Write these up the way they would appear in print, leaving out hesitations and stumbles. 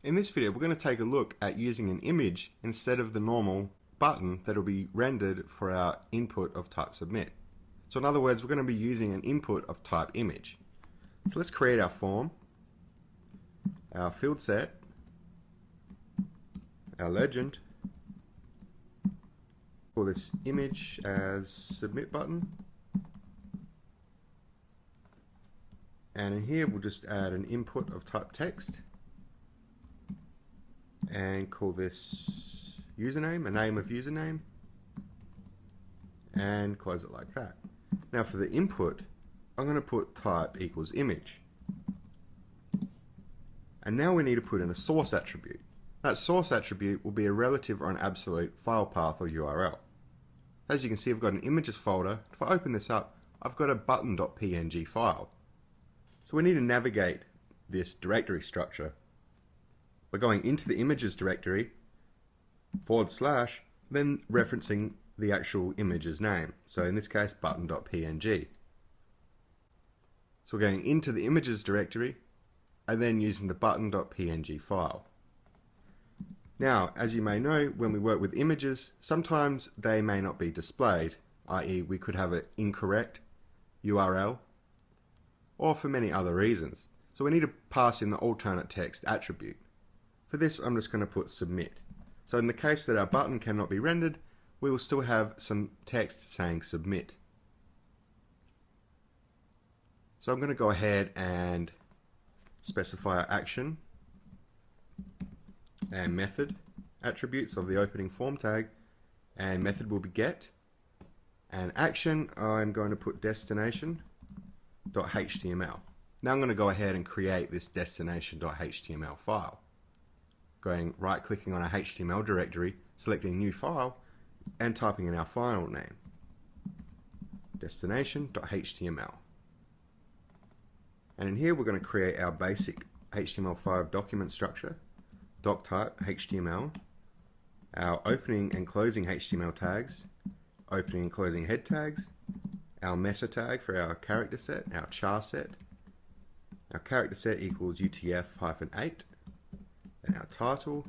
In this video, we're going to take a look at using an image instead of the normal button that will be rendered for our input of type submit. So in other words, we're going to be using an input of type image. So let's create our form, our field set, our legend. Call this image as submit button. And in here, we'll just add an input of type text. And call this username, a name of username, and close it like that. Now for the input, I'm going to put type equals image. And now we need to put in a source attribute. That source attribute will be a relative or an absolute file path or URL. As you can see, I've got an images folder. If I open this up, I've got a button.png file. So we need to navigate this directory structure. We're going into the images directory, / then referencing the actual image's name. So in this case, button.png. So we're going into the images directory and then using the button.png file. Now, as you may know, when we work with images, sometimes they may not be displayed, i.e. we could have an incorrect URL, or for many other reasons. So we need to pass in the alternate text attribute. For this, I'm just going to put submit. So in the case that our button cannot be rendered, we will still have some text saying submit. So I'm going to go ahead and specify our action and method attributes of the opening form tag, and method will be get, and action I'm going to put destination.html. Now I'm going to go ahead and create this destination.html file. Going right clicking on our HTML directory, selecting new file, and typing in our file name, destination.html. And in here we're going to create our basic HTML5 document structure, doc type HTML, our opening and closing HTML tags, opening and closing head tags, our meta tag for our character set, our char set, our character set equals UTF-8, and our title,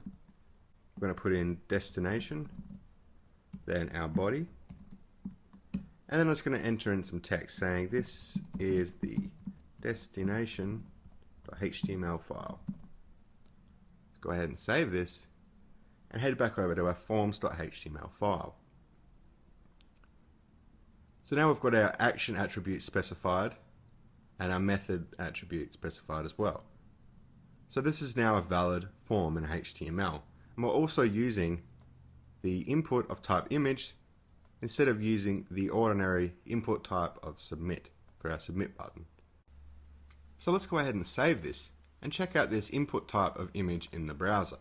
we're going to put in destination, then our body, and then I'm just going to enter in some text saying this is the destination.html file. Let's go ahead and save this and head back over to our forms.html file. So now we've got our action attribute specified and our method attribute specified as well. So this is now a valid form in HTML. And we're also using the input of type image instead of using the ordinary input type of submit for our submit button. So let's go ahead and save this and check out this input type of image in the browser.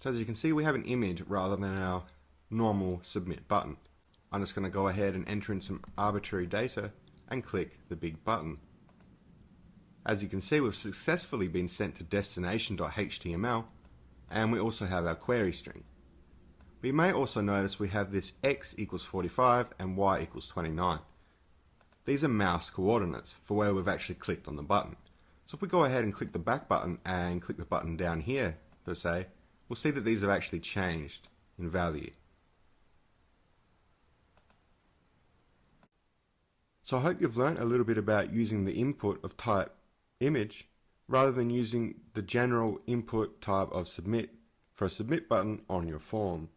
So as you can see, we have an image rather than our normal submit button. I'm just going to go ahead and enter in some arbitrary data and click the big button. As you can see, we've successfully been sent to destination.html, and we also have our query string. We may also notice we have this x equals 45 and y equals 29. These are mouse coordinates for where we've actually clicked on the button. So if we go ahead and click the back button and click the button down here, per se, we'll see that these have actually changed in value. So I hope you've learnt a little bit about using the input of type image rather than using the general input type of submit for a submit button on your form.